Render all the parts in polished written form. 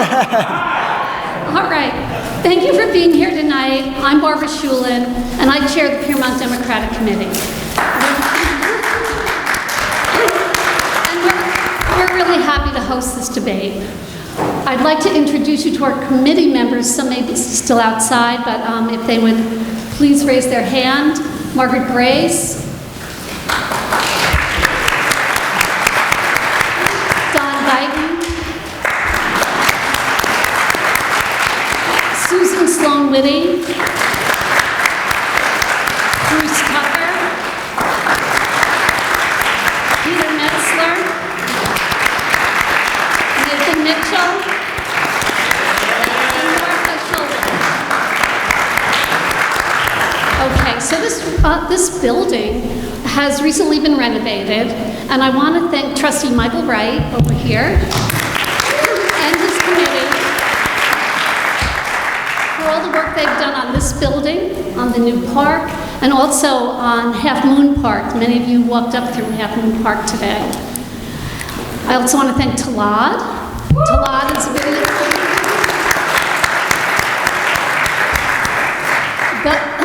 All right. Thank you for being here tonight. I'm Barbara Shulin, and I chair the Piermont Democratic Committee. And we're really happy to host this debate. I'd like to introduce you to our committee members. Some may be still outside, but if they would please raise their hand. Margaret Grace. Don Guyton. Susan Sloan Whitty. Bruce Tucker. Peter Metzler. Nathan Mitchell. And Martha Schulman. Okay, so this building has recently been renovated, and I want to thank Trustee Michael Wright over here and his committee for all the work they've done on this building, on the new park, and also on Half Moon Park. Many of you walked up through Half Moon Park today. I also want to thank Talad. Talad is really...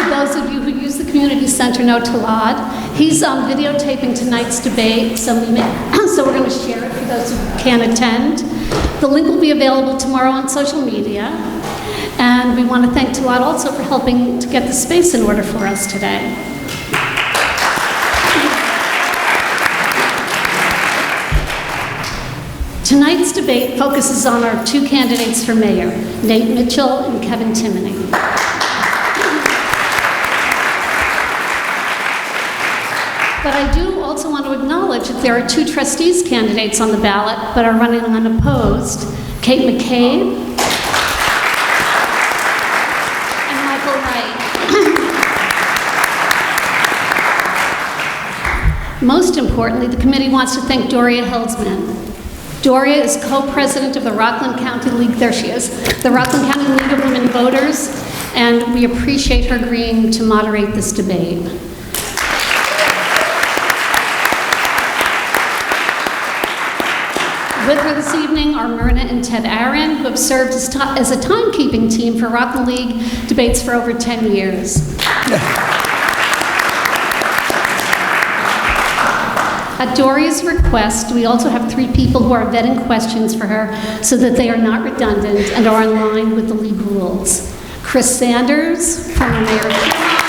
Those of you who use the community center know Talad. He's videotaping tonight's debate, so we're going to share it for those who can't attend. The link will be available tomorrow on social media. And we want to thank Talad also for helping to get the space in order for us today. Tonight's debate focuses on our two candidates for mayor, Nate Mitchell and Kevin Timoney. But I do also want to acknowledge that there are two trustees candidates on the ballot but are running unopposed, Kate McCabe and Michael Wright. Most importantly, the committee wants to thank Doria Hilsman. Doria is co-president of the Rockland County League, there she is, the Rockland County League of Women Voters, and we appreciate her agreeing to moderate this debate. With her this evening are Myrna and Ted Aaron, who have served as a timekeeping team for Rockland League debates for over 10 years. At Doria's request, we also have 3 people who are vetting questions for her so that they are not redundant and are in line with the league rules. Chris Sanders, former mayor of Piermont.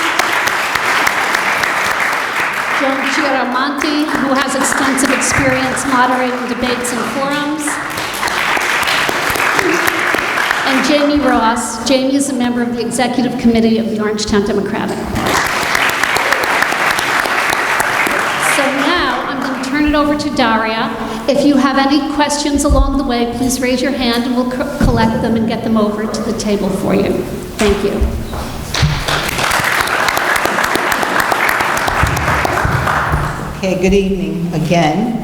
Joan Chiaramonti, who has extensive experience moderating debates and forums. And Jamie Ross. Jamie is a member of the executive committee of the Orangetown Democratic Party. Turn it over to Daria. If you have any questions along the way, please raise your hand and we'll collect them and get them over to the table for you. Thank you. Okay, good evening again.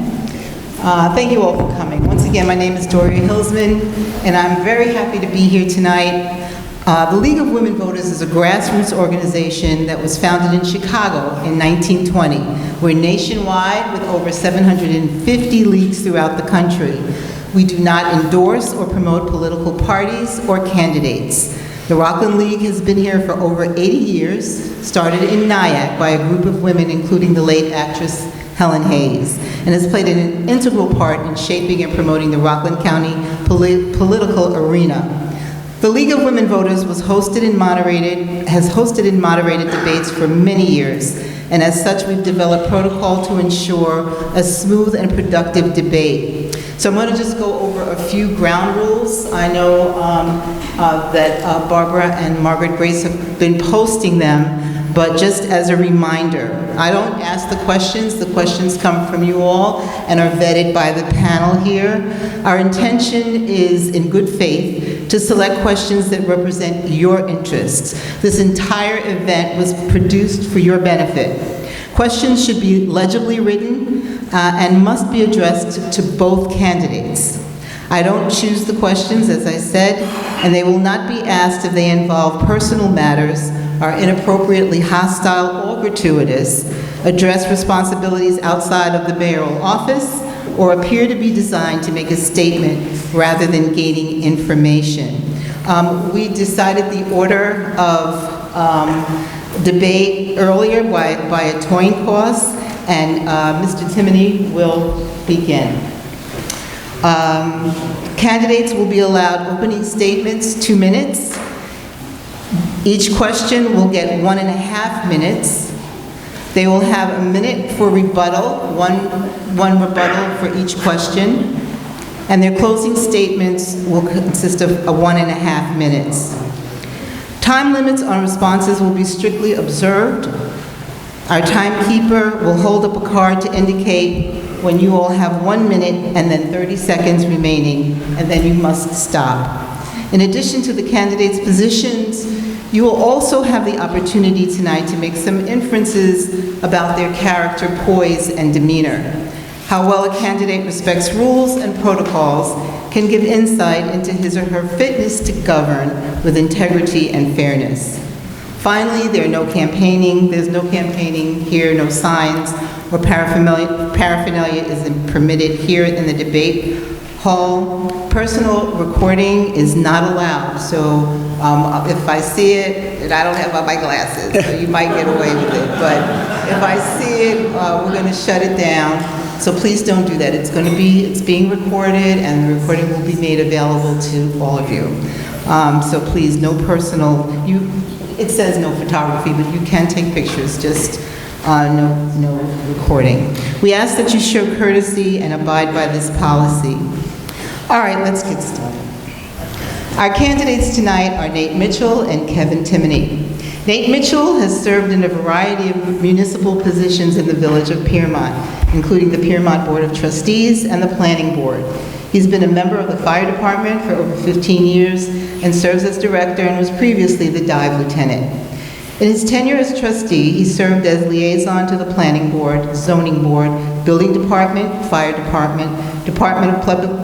Thank you all for coming. Once again, my name is Doria Hilsman, and I'm very happy to be here tonight. The League of Women Voters is a grassroots organization that was founded in Chicago in 1920. We're nationwide with over 750 leagues throughout the country. We do not endorse or promote political parties or candidates. The Rockland League has been here for over 80 years, started in Nyack by a group of women, including the late actress Helen Hayes, and has played an integral part in shaping and promoting the Rockland County political arena. The League of Women Voters has hosted and moderated debates for many years, and as such, we've developed protocol to ensure a smooth and productive debate. So I'm going to just go over a few ground rules. I know that Barbara and Margaret Grace have been posting them, but just as a reminder, I don't ask the questions come from you all and are vetted by the panel here. Our intention is, in good faith, to select questions that represent your interests. This entire event was produced for your benefit. Questions should be legibly written and must be addressed to both candidates. I don't choose the questions, as I said, and they will not be asked if they involve personal matters, are inappropriately hostile or gratuitous, address responsibilities outside of the mayoral office, or appear to be designed to make a statement rather than gaining information. We decided the order of debate earlier by a coin toss, and Mr. Timoney will begin. Candidates will be allowed opening statements, 2 minutes. Each question will get 1.5 minutes. They will have a minute for rebuttal, one rebuttal for each question, and their closing statements will consist of 1.5 minutes. Time limits on responses will be strictly observed. Our timekeeper will hold up a card to indicate when you all have 1 minute and then 30 seconds remaining, and then you must stop. In addition to the candidates' positions, you will also have the opportunity tonight to make some inferences about their character, poise, and demeanor. How well a candidate respects rules and protocols can give insight into his or her fitness to govern with integrity and fairness. Finally, there's no campaigning here, no signs or paraphernalia is permitted here in the debate hall. Personal recording is not allowed, so if I see it, and I don't have on my glasses, so you might get away with it, but if I see it, we're going to shut it down, so please don't do that. It's being recorded, and the recording will be made available to all of you. So please, no personal, it says no photography, but you can take pictures, just no recording. We ask that you show courtesy and abide by this policy. All right, let's get started. Our candidates tonight are Nate Mitchell and Kevin Timoney. Nate Mitchell has served in a variety of municipal positions in the village of Piermont, including the Piermont Board of Trustees and the Planning Board. He's been a member of the fire department for over 15 years and serves as director and was previously the dive lieutenant. In his tenure as trustee, he served as liaison to the Planning Board, Zoning Board, Building Department, Fire Department, Department of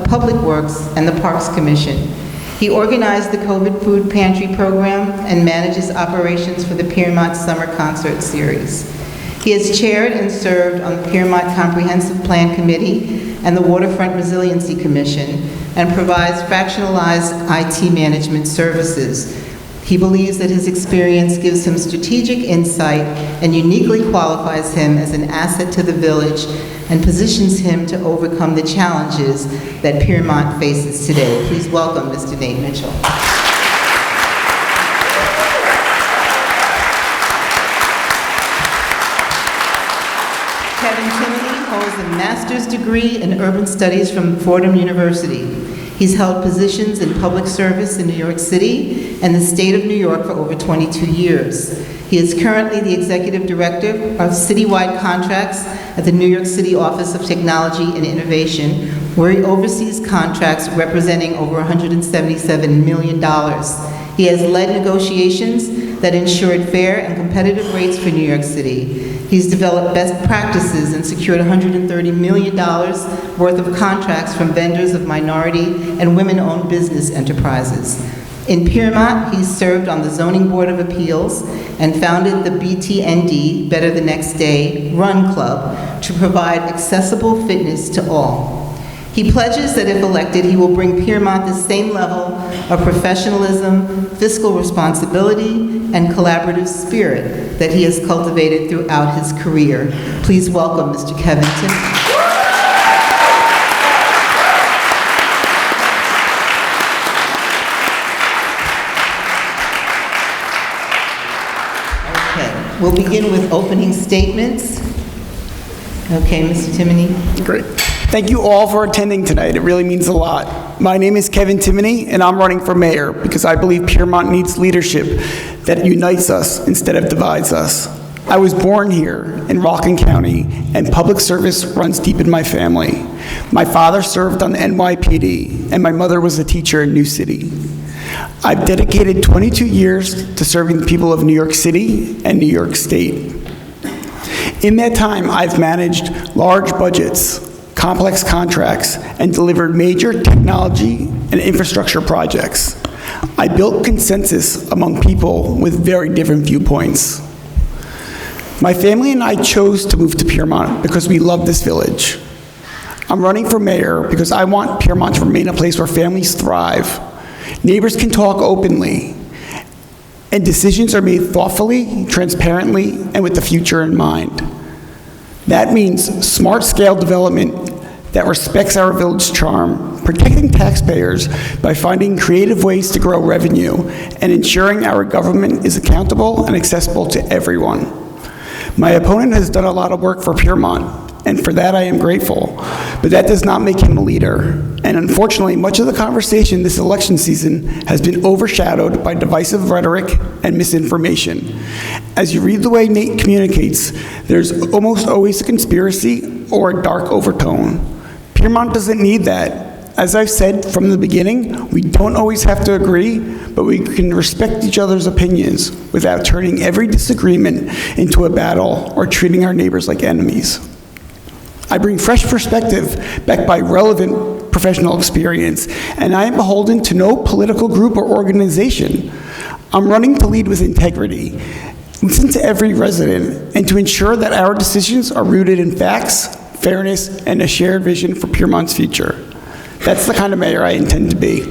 Public Works, and the Parks Commission. He organized the COVID Food Pantry Program and manages operations for the Piermont Summer Concert Series. He has chaired and served on the Piermont Comprehensive Plan Committee and the Waterfront Resiliency Commission, and provides fractionalized IT management services. He believes that his experience gives him strategic insight and uniquely qualifies him as an asset to the village and positions him to overcome the challenges that Piermont faces today. Please welcome Mr. Nate Mitchell. Kevin Timoney holds a master's degree in urban studies from Fordham University. He's held positions in public service in New York City and the state of New York for over 22 years. He is currently the executive director of citywide contracts at the New York City Office of Technology and Innovation, where he oversees contracts representing over $177 million. He has led negotiations that ensured fair and competitive rates for New York City. He's developed best practices and secured $130 million worth of contracts from vendors of minority and women-owned business enterprises. In Piermont, he served on the Zoning Board of Appeals and founded the BTND, Better the Next Day, Run Club, to provide accessible fitness to all. He pledges that if elected, he will bring Piermont the same level of professionalism, fiscal responsibility, and collaborative spirit that he has cultivated throughout his career. Please welcome Mr. Kevin Timoney. Okay, we'll begin with opening statements. Okay, Mr. Timoney. Great. Thank you all for attending tonight. It really means a lot. My name is Kevin Timoney, and I'm running for mayor because I believe Piermont needs leadership that unites us instead of divides us. I was born here in Rockland County, and public service runs deep in my family. My father served on the NYPD, and my mother was a teacher in New City. I've dedicated 22 years to serving the people of New York City and New York State. In that time, I've managed large budgets, complex contracts, and delivered major technology and infrastructure projects. I built consensus among people with very different viewpoints. My family and I chose to move to Piermont because we love this village. I'm running for mayor because I want Piermont to remain a place where families thrive. Neighbors can talk openly, and decisions are made thoughtfully, transparently, and with the future in mind. That means smart-scale development that respects our village charm, protecting taxpayers by finding creative ways to grow revenue, and ensuring our government is accountable and accessible to everyone. My opponent has done a lot of work for Piermont, and for that I am grateful, but that does not make him a leader. And unfortunately, much of the conversation this election season has been overshadowed by divisive rhetoric and misinformation. As you read the way Nate communicates, there's almost always a conspiracy or a dark overtone. Piermont doesn't need that. As I've said from the beginning, we don't always have to agree, but we can respect each other's opinions without turning every disagreement into a battle or treating our neighbors like enemies. I bring fresh perspective backed by relevant professional experience, and I am beholden to no political group or organization. I'm running to lead with integrity, listen to every resident, and to ensure that our decisions are rooted in facts, fairness, and a shared vision for Piermont's future. That's the kind of mayor I intend to be.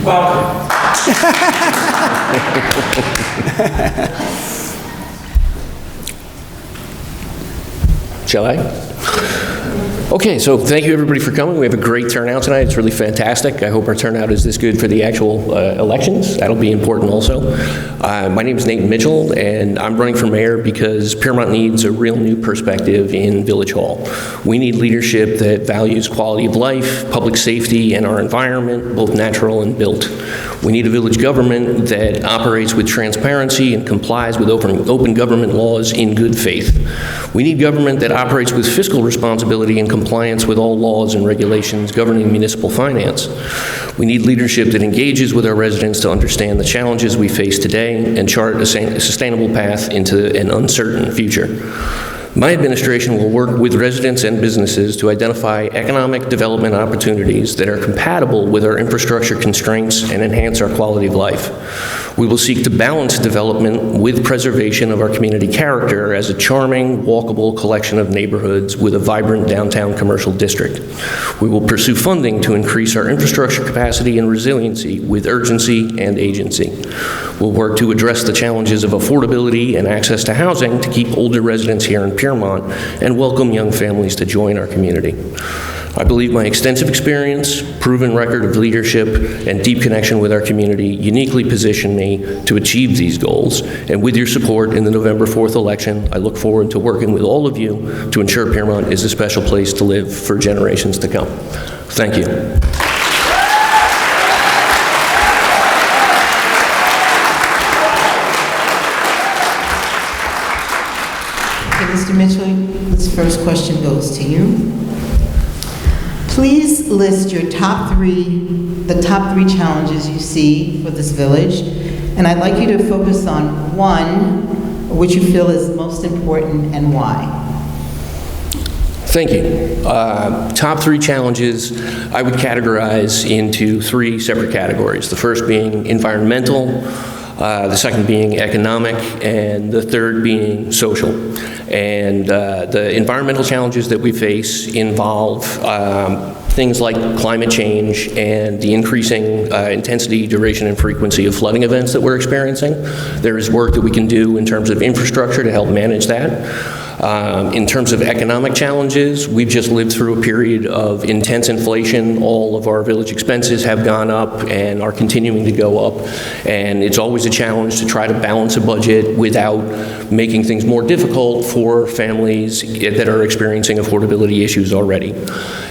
Welcome. Shall I? Okay, so thank you everybody for coming. We have a great turnout tonight. It's really fantastic. I hope our turnout is this good for the actual elections. That'll be important also. My name is Nate Mitchell, and I'm running for mayor because Piermont needs a real new perspective in Village Hall. We need leadership that values quality of life, public safety, and our environment, both natural and built. We need a village government that operates with transparency and complies with open government laws in good faith. We need government that operates with fiscal responsibility and compliance with all laws and regulations governing municipal finance. We need leadership that engages with our residents to understand the challenges we face today and chart a sustainable path into an uncertain future. My administration will work with residents and businesses to identify economic development opportunities that are compatible with our infrastructure constraints and enhance our quality of life. We will seek to balance development with preservation of our community character as a charming, walkable collection of neighborhoods with a vibrant downtown commercial district. We will pursue funding to increase our infrastructure capacity and resiliency with urgency and agency. We'll work to address the challenges of affordability and access to housing to keep older residents here in Piermont and welcome young families to join our community. I believe my extensive experience, proven record of leadership, and deep connection with our community uniquely position me to achieve these goals. And with your support in the November 4th election, I look forward to working with all of you to ensure Piermont is a special place to live for generations to come. Thank you. Mr. Mitchell, this first question goes to you. Please list your the top three challenges you see for this village, and I'd like you to focus on one which you feel is most important and why. Thank you. Top three challenges I would categorize into three separate categories. The first being environmental, the second being economic, and the third being social. And the environmental challenges that we face involve things like climate change and the increasing intensity, duration, and frequency of flooding events that we're experiencing. There is work that we can do in terms of infrastructure to help manage that. In terms of economic challenges, we've just lived through a period of intense inflation. All of our village expenses have gone up and are continuing to go up. And it's always a challenge to try to balance a budget without making things more difficult for families that are experiencing affordability issues already.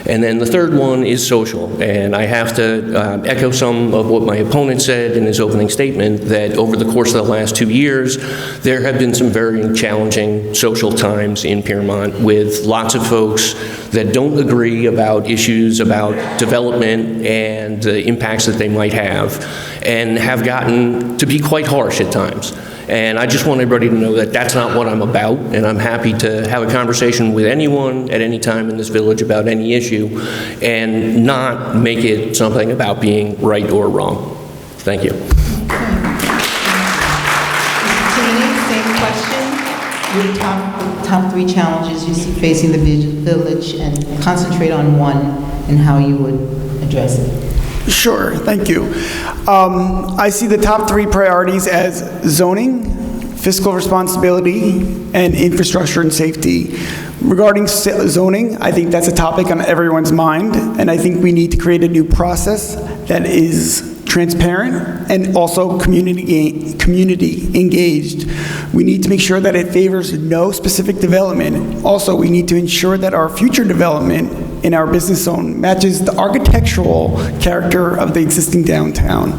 And then the third one is social. And I have to echo some of what my opponent said in his opening statement, that over the course of the last 2 years, there have been some very challenging social times in Piermont with lots of folks that don't agree about issues about development and the impacts that they might have, and have gotten to be quite harsh at times. And I just want everybody to know that that's not what I'm about, and I'm happy to have a conversation with anyone at any time in this village about any issue, and not make it something about being right or wrong. Thank you. Same question. Your top 3 challenges you see facing the village, and concentrate on one and how you would address it. Sure, thank you. I see the top 3 priorities as zoning, fiscal responsibility, and infrastructure and safety. Regarding zoning, I think that's a topic on everyone's mind, and I think we need to create a new process that is transparent and also community engaged. We need to make sure that it favors no specific development. Also, we need to ensure that our future development in our business zone matches the architectural character of the existing downtown.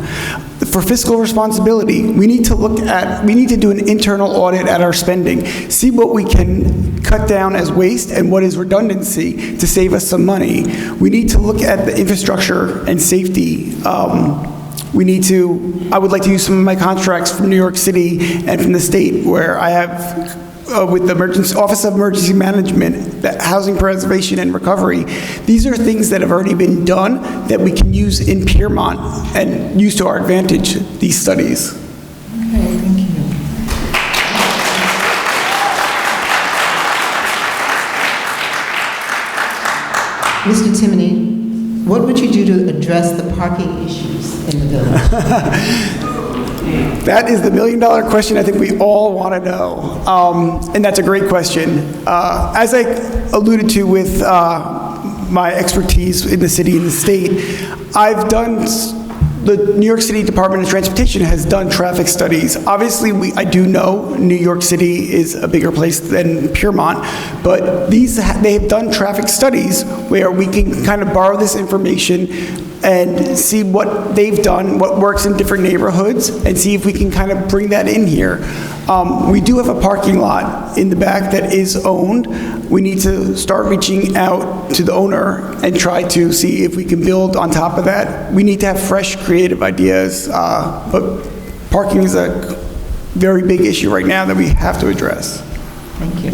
For fiscal responsibility, we need to do an internal audit at our spending, see what we can cut down as waste and what is redundancy to save us some money. We need to look at the infrastructure and safety. I would like to use some of my contracts from New York City and from the state, where I have with the Office of Emergency Management, the Housing Preservation and Recovery. These are things that have already been done that we can use in Piermont and use to our advantage, these studies. Okay, thank you. Mr. Timoney, what would you do to address the parking issues in the village? That is the million-dollar question I think we all want to know, and that's a great question. As I alluded to with my expertise in the city and the state, the New York City Department of Transportation has done traffic studies. Obviously, I do know New York City is a bigger place than Piermont, but they have done traffic studies where we can kind of borrow this information and see what they've done, what works in different neighborhoods, and see if we can kind of bring that in here. We do have a parking lot in the back that is owned. We need to start reaching out to the owner and try to see if we can build on top of that. We need to have fresh, creative ideas, but parking is a very big issue right now that we have to address. Thank you.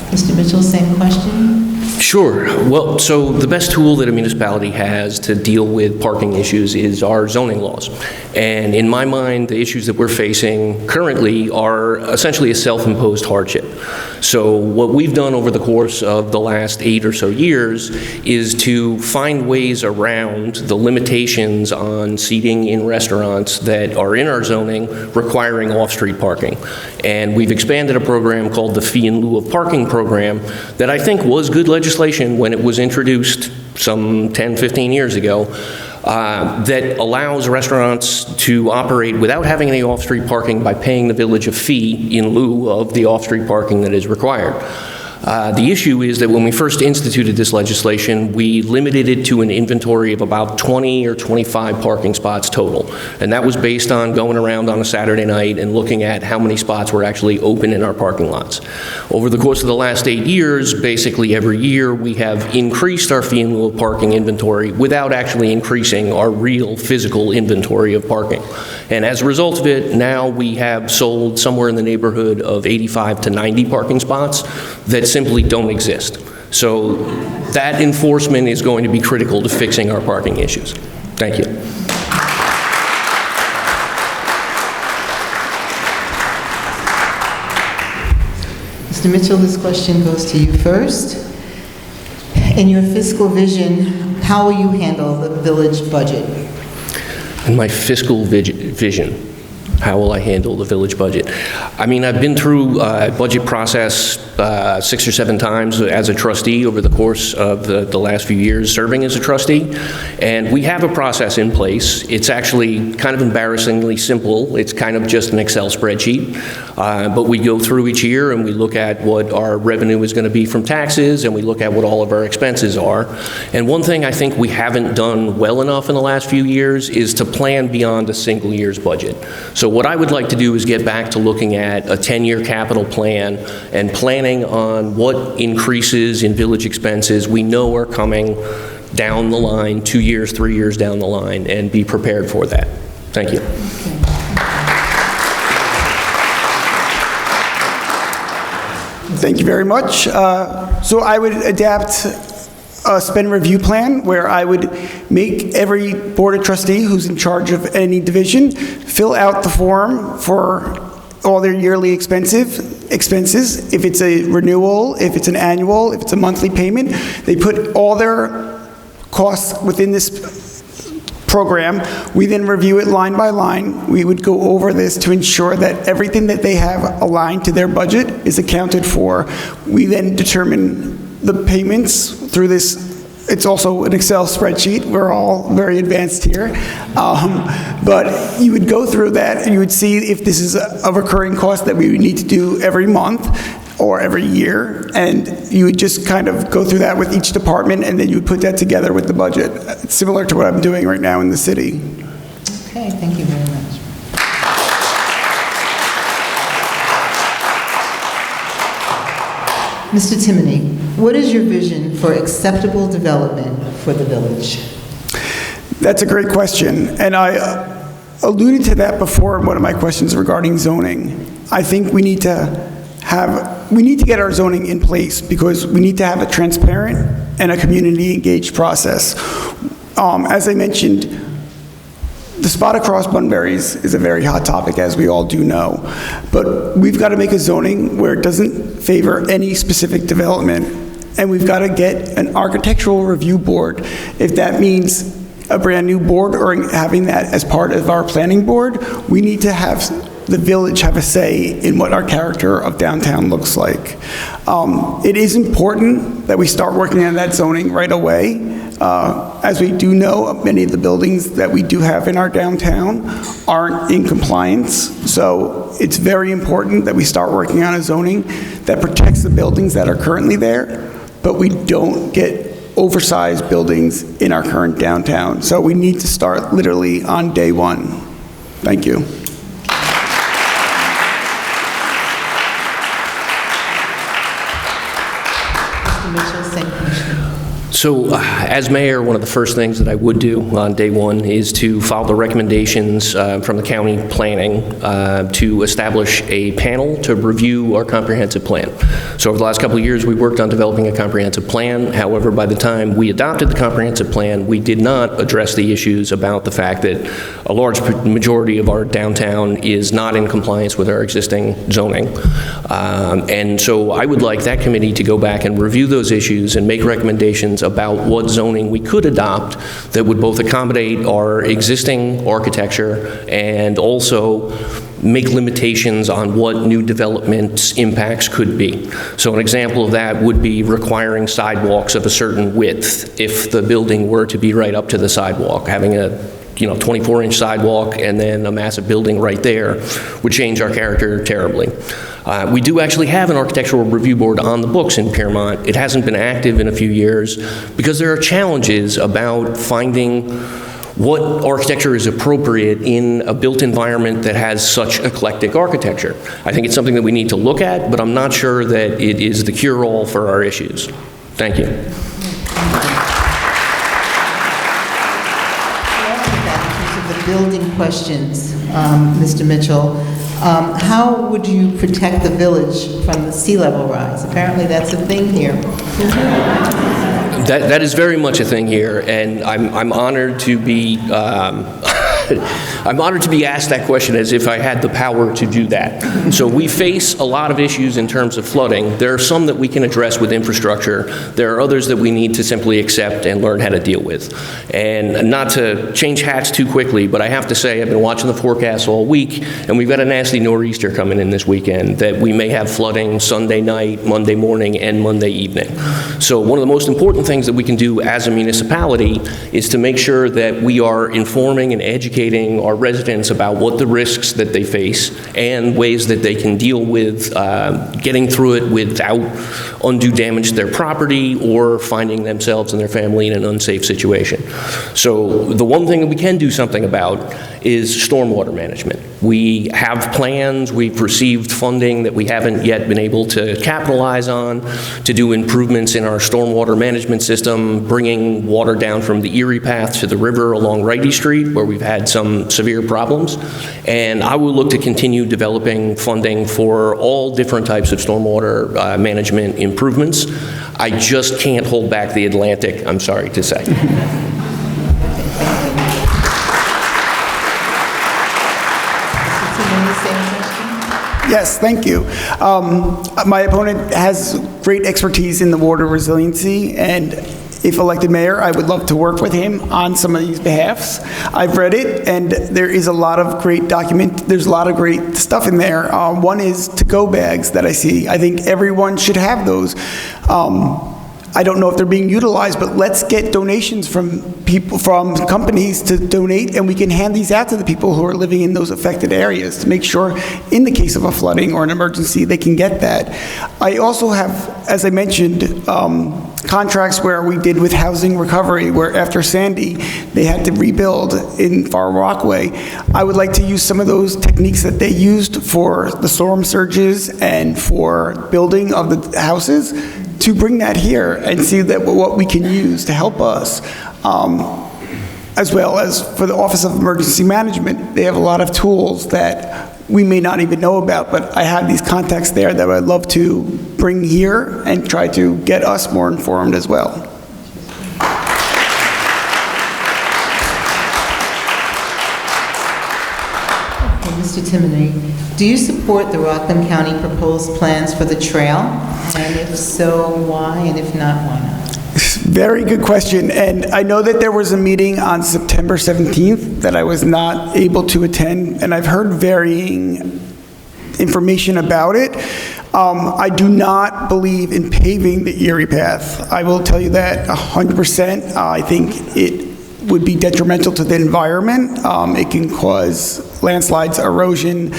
Mr. Mitchell, same question? Sure. Well, so the best tool that a municipality has to deal with parking issues is our zoning laws. And in my mind, the issues that we're facing currently are essentially a self-imposed hardship. So what we've done over the course of the last 8 or so years is to find ways around the limitations on seating in restaurants that are in our zoning requiring off-street parking. And we've expanded a program called the Fee in Lieu of Parking program that I think was good legislation when it was introduced some 10, 15 years ago, that allows restaurants to operate without having any off-street parking by paying the village a fee in lieu of the off-street parking that is required. The issue is that when we first instituted this legislation, we limited it to an inventory of about 20 or 25 parking spots total. And that was based on going around on a Saturday night and looking at how many spots were actually open in our parking lots. Over the course of the last 8 years, basically every year, we have increased our fee in lieu of parking inventory without actually increasing our real physical inventory of parking. And as a result of it, now we have sold somewhere in the neighborhood of 85 to 90 parking spots that simply don't exist. So that enforcement is going to be critical to fixing our parking issues. Thank you. Mr. Mitchell, this question goes to you first. In your fiscal vision, how will you handle the village budget? And my fiscal vision. How will I handle the village budget? I mean, I've been through a budget process 6 or 7 times as a trustee over the course of the last few years serving as a trustee, and we have a process in place. It's actually kind of embarrassingly simple. It's kind of just an Excel spreadsheet, but we go through each year and we look at what our revenue is going to be from taxes, and we look at what all of our expenses are. And one thing I think we haven't done well enough in the last few years is to plan beyond a single year's budget. So what I would like to do is get back to looking at a 10-year capital plan and planning on what increases in village expenses we know are coming down the line, 2 years, 3 years down the line, and be prepared for that. Thank you. Thank you very much. So I would adapt a spend review plan where I would make every board of trustee who's in charge of any division fill out the form for all their yearly expenses. If it's a renewal, if it's an annual, if it's a monthly payment, they put all their costs within this program. We then review it line by line. We would go over this to ensure that everything that they have aligned to their budget is accounted for. We then determine the payments through this. It's also an Excel spreadsheet. We're all very advanced here. But you would go through that and you would see if this is a recurring cost that we would need to do every month or every year. And you would just kind of go through that with each department, and then you would put that together with the budget. It's similar to what I'm doing right now in the city. Okay, thank you very much. Mr. Timoney, what is your vision for acceptable development for the village? That's a great question, and I alluded to that before in one of my questions regarding zoning. I think we need to get our zoning in place because we need to have a transparent and a community-engaged process. As I mentioned, the spot across Bunbury's is a very hot topic, as we all do know, but we've got to make a zoning where it doesn't favor any specific development, and we've got to get an architectural review board. If that means a brand new board or having that as part of our planning board, we need to have the village have a say in what our character of downtown looks like. It is important that we start working on that zoning right away. As we do know, many of the buildings that we do have in our downtown aren't in compliance. So it's very important that we start working on a zoning that protects the buildings that are currently there, but we don't get oversized buildings in our current downtown. So we need to start literally on day one. Thank you. Mr. Mitchell, same question. So, as mayor, one of the first things that I would do on day one is to follow the recommendations from the county planning to establish a panel to review our comprehensive plan. So over the last couple of years, we worked on developing a comprehensive plan. However, by the time we adopted the comprehensive plan, we did not address the issues about the fact that a large majority of our downtown is not in compliance with our existing zoning. And so I would like that committee to go back and review those issues and make recommendations about what zoning we could adopt that would both accommodate our existing architecture and also make limitations on what new development impacts could be. So an example of that would be requiring sidewalks of a certain width if the building were to be right up to the sidewalk. Having a 24-inch sidewalk and then a massive building right there would change our character terribly. We do actually have an architectural review board on the books in Piermont. It hasn't been active in a few years because there are challenges about finding what architecture is appropriate in a built environment that has such eclectic architecture. I think it's something that we need to look at, but I'm not sure that it is the cure-all for our issues. Thank you. Building questions, Mr. Mitchell. How would you protect the village from the sea level rise? Apparently that's a thing here. That is very much a thing here, and I'm honored to be I'm honored to be asked that question as if I had the power to do that. So we face a lot of issues in terms of flooding. There are some that we can address with infrastructure. There are others that we need to simply accept and learn how to deal with. And not to change hats too quickly, but I have to say I've been watching the forecast all week, and we've got a nasty nor'easter coming in this weekend that we may have flooding Sunday night, Monday morning, and Monday evening. So one of the most important things that we can do as a municipality is to make sure that we are informing and educating our residents about what the risks that they face and ways that they can deal with getting through it without undue damage to their property or finding themselves and their family in an unsafe situation. So the one thing that we can do something about is stormwater management. We have plans, we've received funding that we haven't yet been able to capitalize on to do improvements in our stormwater management system, bringing water down from the Erie Path to the river along Righty Street, where we've had some severe problems. And I will look to continue developing funding for all different types of stormwater management improvements. I just can't hold back the Atlantic, I'm sorry to say. Yes, thank you. My opponent has great expertise in the water resiliency, and if elected mayor, I would love to work with him on some of these behalfs. I've read it, and there is a lot of great there's a lot of great stuff in there. One is to-go bags that I see. I think everyone should have those. I don't know if they're being utilized, but let's get donations from companies to donate, and we can hand these out to the people who are living in those affected areas to make sure in the case of a flooding or an emergency, they can get that. I also have, as I mentioned, contracts where we did with housing recovery, where after Sandy, they had to rebuild in Far Rockaway. I would like to use some of those techniques that they used for the storm surges and for building of the houses to bring that here and see that what we can use to help us. As well as for the Office of Emergency Management, they have a lot of tools that we may not even know about, but I have these contacts there that I'd love to bring here and try to get us more informed as well. Okay, Mr. Timoney, do you support the Rockland County proposed plans for the trail? And if so, why? And if not, why not? Very good question, and I know that there was a meeting on September 17th that I was not able to attend, and I've heard varying information about it. I do not believe in paving the Erie Path. I will tell you that 100%. I think it would be detrimental to the environment. It can cause landslides, erosion.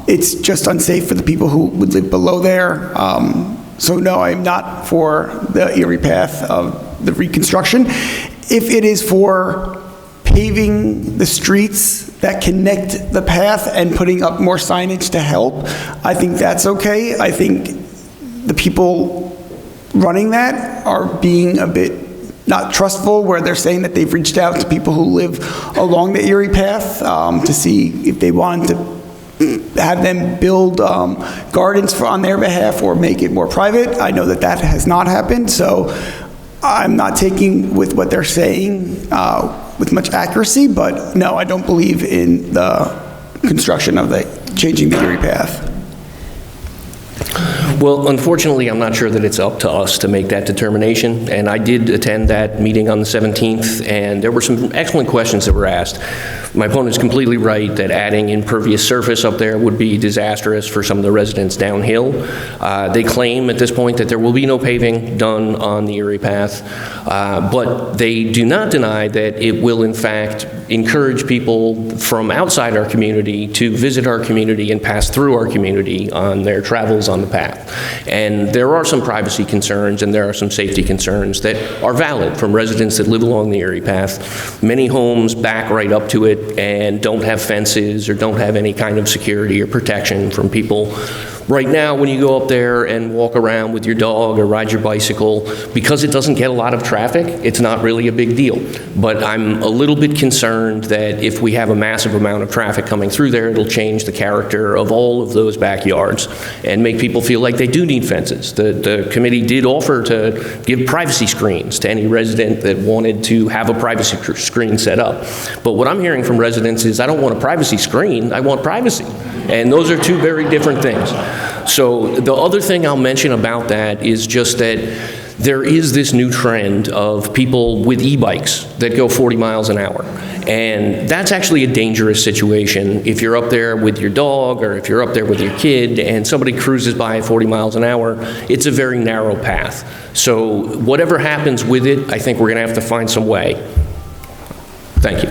It's just unsafe for the people who would live below there. So no, I'm not for the Erie Path of the reconstruction. If it is for paving the streets that connect the path and putting up more signage to help, I think that's okay. I think the people running that are being a bit not trustful, where they're saying that they've reached out to people who live along the Erie Path to see if they want to have them build gardens on their behalf or make it more private. I know that that has not happened, so I'm not taking with what they're saying with much accuracy, but no, I don't believe in the construction of changing the Erie Path. Well, unfortunately, I'm not sure that it's up to us to make that determination, and I did attend that meeting on the 17th, and there were some excellent questions that were asked. My opponent's completely right that adding impervious surface up there would be disastrous for some of the residents downhill. They claim at this point that there will be no paving done on the Erie Path, but they do not deny that it will, in fact, encourage people from outside our community to visit our community and pass through our community on their travels on the path. And there are some privacy concerns and there are some safety concerns that are valid from residents that live along the Erie Path. Many homes back right up to it and don't have fences or don't have any kind of security or protection from people. Right now, when you go up there and walk around with your dog or ride your bicycle, because it doesn't get a lot of traffic, it's not really a big deal. But I'm a little bit concerned that if we have a massive amount of traffic coming through there, it'll change the character of all of those backyards and make people feel like like they do need fences. The committee did offer to give privacy screens to any resident that wanted to have a privacy screen set up. But what I'm hearing from residents is, I don't want a privacy screen, I want privacy. And those are two very different things. So the other thing I'll mention about that is just that there is this new trend of people with e-bikes that go 40 miles an hour. And that's actually a dangerous situation if you're up there with your dog or if you're up there with your kid and somebody cruises by at 40 miles an hour. It's a very narrow path. So whatever happens with it, I think we're going to have to find some way. Thank you.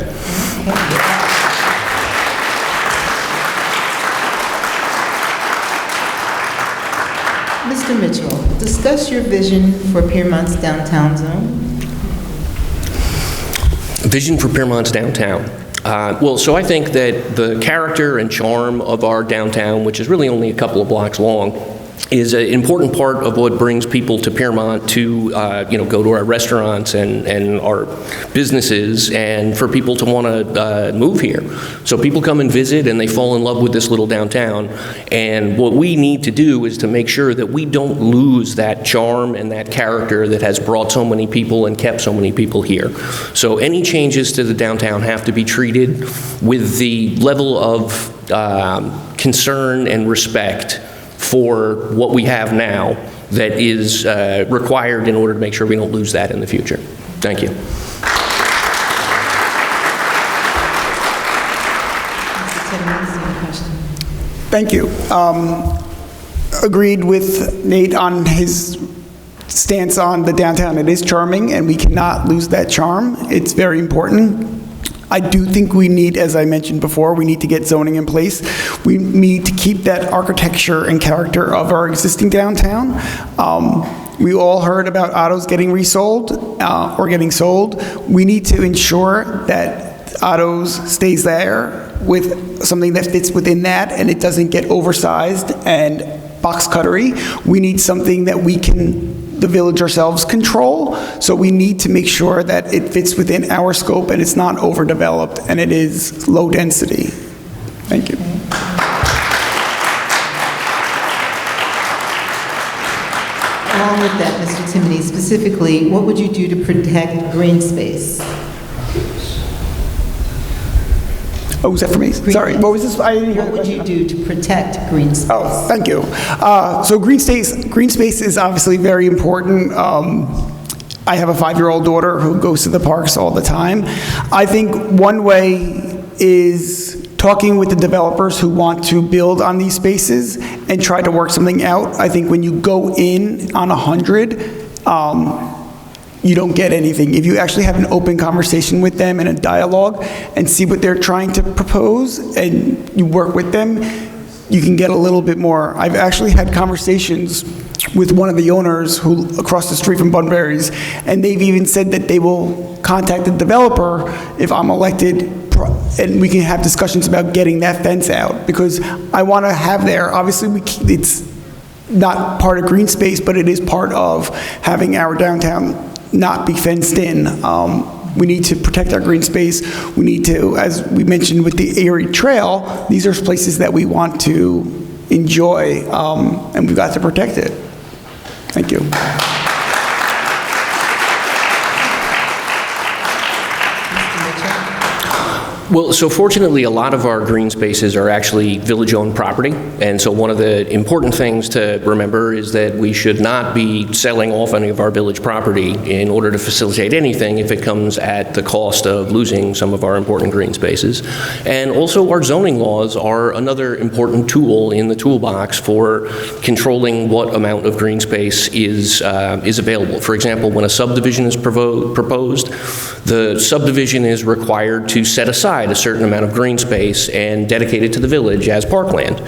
Mr. Mitchell, discuss your vision for Piermont's downtown zone. Vision for Piermont's downtown. Well, so I think that the character and charm of our downtown, which is really only a couple of blocks long, is an important part of what brings people to Piermont to, go to our restaurants and our businesses, and for people to want to move here. So people come and visit, and they fall in love with this little downtown. And what we need to do is to make sure that we don't lose that charm and that character that has brought so many people and kept so many people here. So any changes to the downtown have to be treated with the level of concern and respect for what we have now that is required in order to make sure we don't lose that in the future. Thank you. Thank you. Agreed with Nate on his stance on the downtown. It is charming, and we cannot lose that charm. It's very important. I do think we need, as I mentioned before, we need to get zoning in place. We need to keep that architecture and character of our existing downtown. We all heard about autos getting resold or getting sold. We need to ensure that autos stays there with something that fits within that and it doesn't get oversized and box cuttery. We need something that we can, the village ourselves, control. So we need to make sure that it fits within our scope and it's not overdeveloped and it is low density. Thank you. Along with that, Mr. Timoney, specifically, what would you do to protect green space? Oh, was that for me? Sorry, what was this? I didn't hear. What would you do to protect green space? Oh, thank you. So green space is obviously very important. I have a 5-year-old daughter who goes to the parks all the time. I think one way is talking with the developers who want to build on these spaces and try to work something out. I think when you go in on 100, you don't get anything. If you actually have an open conversation with them and a dialogue and see what they're trying to propose and you work with them, you can get a little bit more. I've actually had conversations with one of the owners who across the street from Bunbury's, and they've even said that they will contact the developer if I'm elected, and we can have discussions about getting that fence out, because I want to have there, obviously it's not part of green space, but it is part of having our downtown not be fenced in. We need to protect our green space. We need to, as we mentioned with the Erie Trail, these are places that we want to enjoy, and we've got to protect it. Thank you. Well, so fortunately, a lot of our green spaces are actually village-owned property, and so one of the important things to remember is that we should not be selling off any of our village property in order to facilitate anything if it comes at the cost of losing some of our important green spaces. And also, our zoning laws are another important tool in the toolbox for controlling what amount of green space is available. For example, when a subdivision is proposed, the subdivision is required to set aside a certain amount of green space and dedicate it to the village as parkland.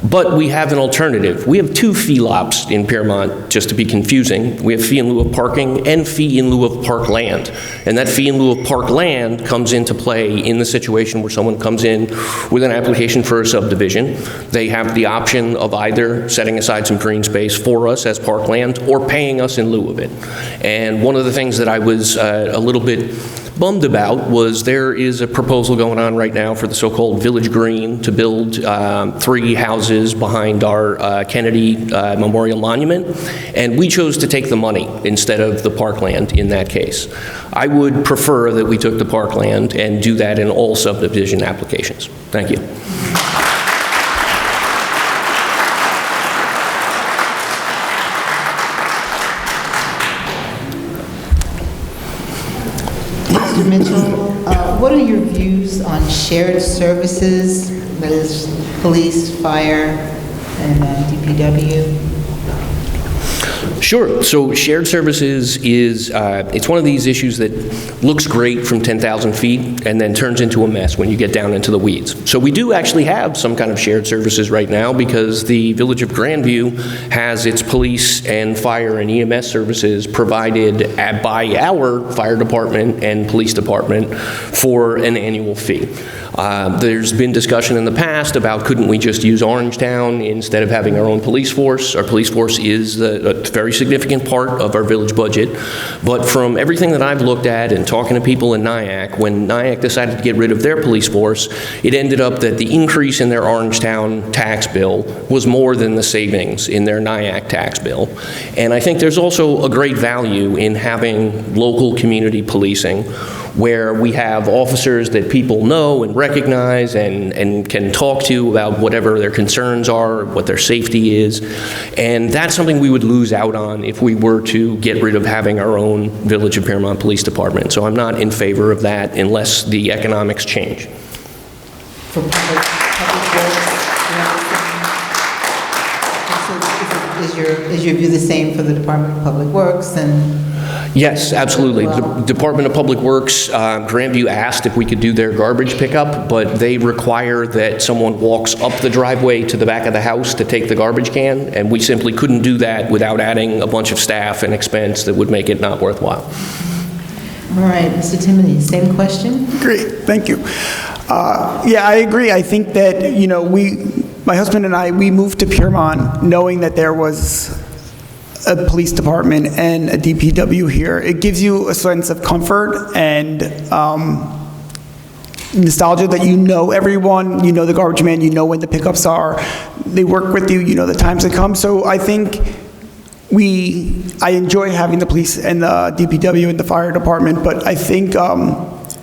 But we have an alternative. We have two fee lops in Piermont, just to be confusing. We have fee in lieu of parking and fee in lieu of parkland. And that fee in lieu of parkland comes into play in the situation where someone comes in with an application for a subdivision. They have the option of either setting aside some green space for us as parkland or paying us in lieu of it. And one of the things that I was a little bit bummed about was there is a proposal going on right now for the so-called Village Green to build 3 houses behind our Kennedy Memorial Monument, and we chose to take the money instead of the parkland in that case. I would prefer that we took the parkland and do that in all subdivision applications. Thank you. Mr. Mitchell, what are your views on shared services, that is police, fire, and DPW? Sure. So shared services is, it's one of these issues that looks great from 10,000 feet and then turns into a mess when you get down into the weeds. So we do actually have some kind of shared services right now because the Village of Grandview has its police and fire and EMS services provided by our fire department and police department for an annual fee. There's been discussion in the past about couldn't we just use Orangetown instead of having our own police force. Our police force is a very significant part of our village budget, but from everything that I've looked at and talking to people in Nyack, when Nyack decided to get rid of their police force, it ended up that the increase in their Orangetown tax bill was more than the savings in their Nyack tax bill. And I think there's also a great value in having local community policing where we have officers that people know and recognize and can talk to about whatever their concerns are, what their safety is. And that's something we would lose out on if we were to get rid of having our own Village of Piermont Police Department. So I'm not in favor of that unless the economics change. For public works, is your view the same for the Department of Public Works and? Yes, absolutely. The Department of Public Works, Grandview asked if we could do their garbage pickup, but they require that someone walks up the driveway to the back of the house to take the garbage can, and we simply couldn't do that without adding a bunch of staff and expense that would make it not worthwhile. All right, Mr. Timoney, same question? Great, thank you. Yeah, I agree. I think that, you know, my husband and I, we moved to Piermont knowing that there was a police department and a DPW here. It gives you a sense of comfort and nostalgia that you know everyone, you know the garbage man, you know when the pickups are, they work with you, you know the times that come. So I think I enjoy having the police and the DPW and the fire department, but I think,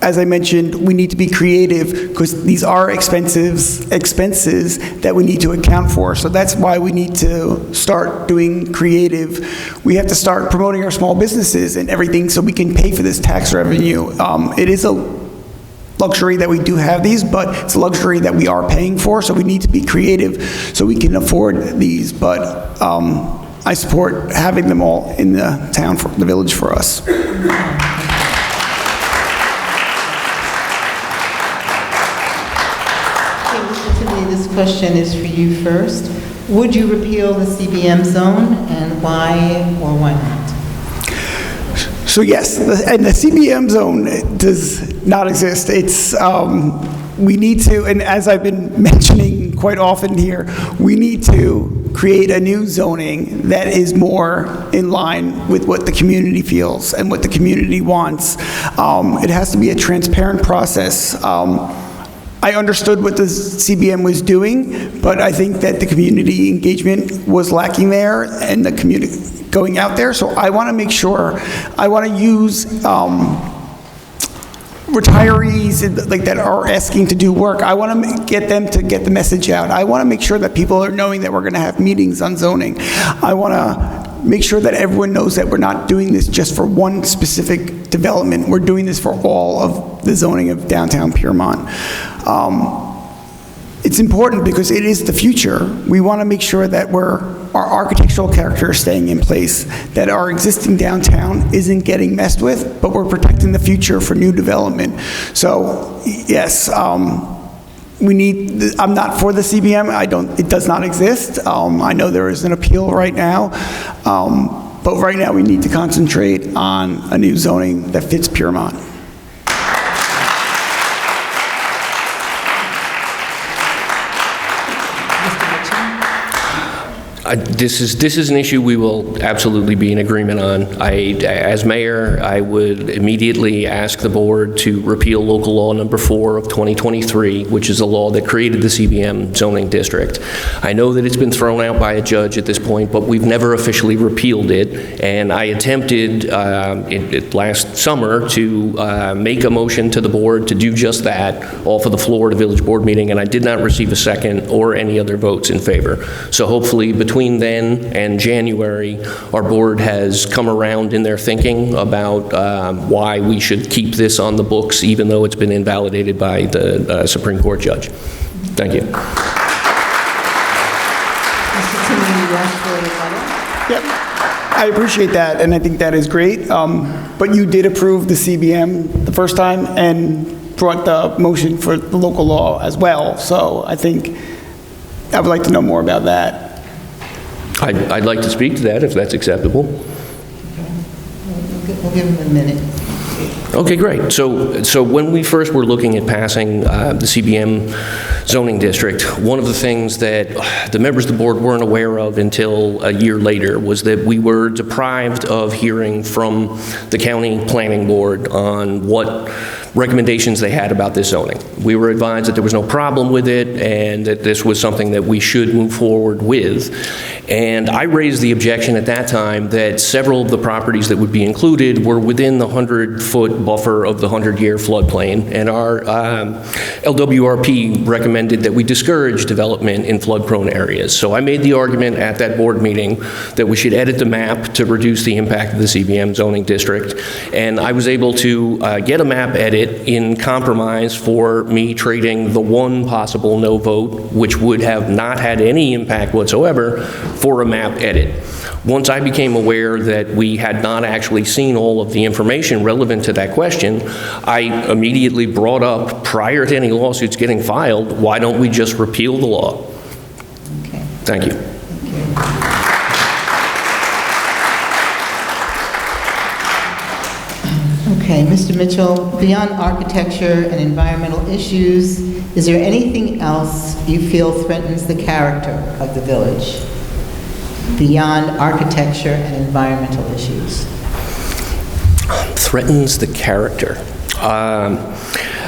as I mentioned, we need to be creative because these are expenses that we need to account for. So that's why we need to start doing creative. We have to start promoting our small businesses and everything so we can pay for this tax revenue. It is a luxury that we do have these, but it's a luxury that we are paying for, so we need to be creative so we can afford these. But I support having them all in the town, for the village for us. This question is for you first. Would you repeal the CBM zone, and why or why not? So yes, and the CBM zone does not exist. It's, we need to, and as I've been mentioning quite often here, we need to create a new zoning that is more in line with what the community feels and what the community wants. It has to be a transparent process. I understood what the CBM was doing, but I think that the community engagement was lacking there and the community going out there. So I want to make sure, I want to use retirees like that are asking to do work. I want to get them to get the message out. I want to make sure that people are knowing that we're going to have meetings on zoning. I want to make sure that everyone knows that we're not doing this just for one specific development. We're doing this for all of the zoning of downtown Piermont. It's important because it is the future. We want to make sure that our architectural character is staying in place, that our existing downtown isn't getting messed with, but we're protecting the future for new development. So, yes, I'm not for the CBM. It does not exist. I know there is an appeal right now, but right now we need to concentrate on a new zoning that fits Piermont. This is an issue we will absolutely be in agreement on. As mayor, I would immediately ask the board to repeal local law number 4 of 2023, which is a law that created the CBM zoning district. I know that it's been thrown out by a judge at this point, but we've never officially repealed it. And I attempted last summer to make a motion to the board to do just that off of the floor at a village board meeting, and I did not receive a second or any other votes in favor. So hopefully between then and January, our board has come around in their thinking about why we should keep this on the books, even though it's been invalidated by the Supreme Court judge. Thank you. Mr. Timoney, you asked for a rebuttal? Yep. I appreciate that, and I think that is great. But you did approve the CBM the first time and brought the motion for the local law as well. So I think I would like to know more about that. I'd like to speak to that, if that's acceptable. We'll give him a minute. Okay, great. So when we first were looking at passing the CBM zoning district, one of the things that the members of the board weren't aware of until a year later was that we were deprived of hearing from the county planning board on what recommendations they had about this zoning. We were advised that there was no problem with it and that this was something that we should move forward with. And I raised the objection at that time that several of the properties that would be included were within the 100-foot buffer of the 100-year floodplain, and our LWRP recommended that we discourage development in flood-prone areas. So I made the argument at that board meeting that we should edit the map to reduce the impact of the CBM zoning district, and I was able to get a map edit in compromise for me trading the one possible no vote, which would have not had any impact whatsoever, for a map edit. Once I became aware that we had not actually seen all of the information relevant to that question, I immediately brought up, prior to any lawsuits getting filed, why don't we just repeal the law? Okay. Thank you. Okay, Mr. Mitchell, beyond architecture and environmental issues, is there anything else you feel threatens the character of the village? Beyond architecture and environmental issues? Threatens the character.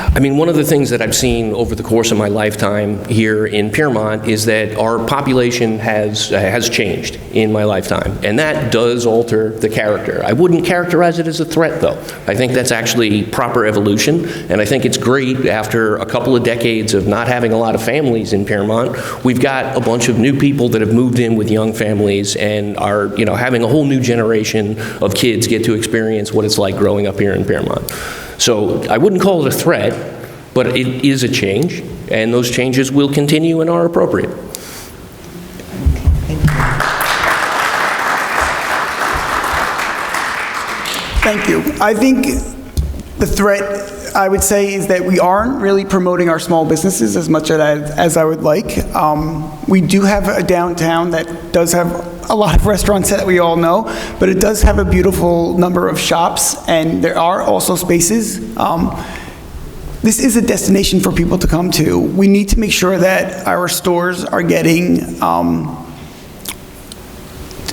I mean, one of the things that I've seen over the course of my lifetime here in Piermont is that our population has changed in my lifetime, and that does alter the character. I wouldn't characterize it as a threat, though. I think that's actually proper evolution, and I think it's great after a couple of decades of not having a lot of families in Piermont. We've got a bunch of new people that have moved in with young families and are, having a whole new generation of kids get to experience what it's like growing up here in Piermont. So I wouldn't call it a threat, but it is a change, and those changes will continue and are appropriate. Thank you. I think the threat, I would say, is that we aren't really promoting our small businesses as much as I would like. We do have a downtown that does have a lot of restaurants that we all know, but it does have a beautiful number of shops, and there are also spaces. This is a destination for people to come to. We need to make sure that our stores are getting